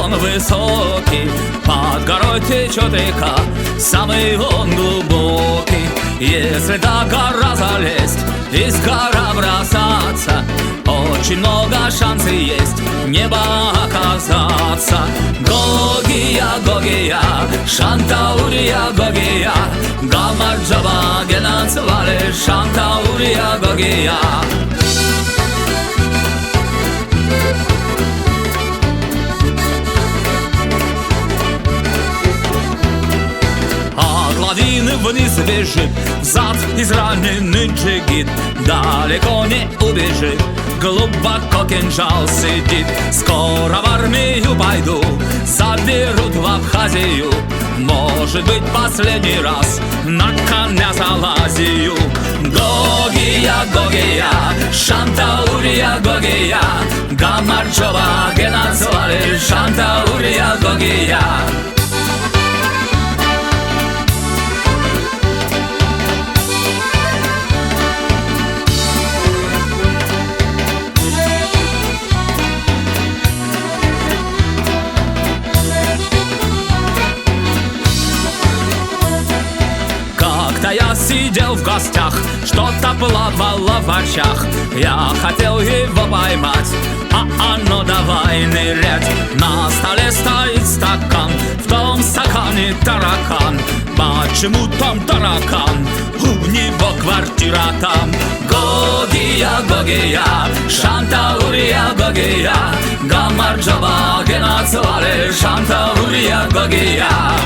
он высокий, под горой течет река, самый он глубокий. Если до гора залезть и с гора бросаться, очень много шансов есть небо оказаться. Гогия, Гогия, Шантаурия, Гогия, Гамарджава, Генацвале, Шантаурия, Гогия. Лавины вниз бежит, взад израненный джигит, далеко не убежит, глубоко кинжал сидит. Скоро в армию пойду, заберут в Абхазию, может быть последний раз на коня залазию. Гогия, Гогия, Шантаурия, Гогия, Гамарджова, Генацвале, Шантаурия, Гогия. Как-то я сидел в гостях, что-то плавало в очах. Я хотел его поймать, а оно давай нырять. На столе стоит стакан, в том стакане таракан. Почему там таракан? У него квартира там. Гогия, Гогия, Шантаурия, Гогия, Гамарджова, Генацвале, Шантаурия, Гогия.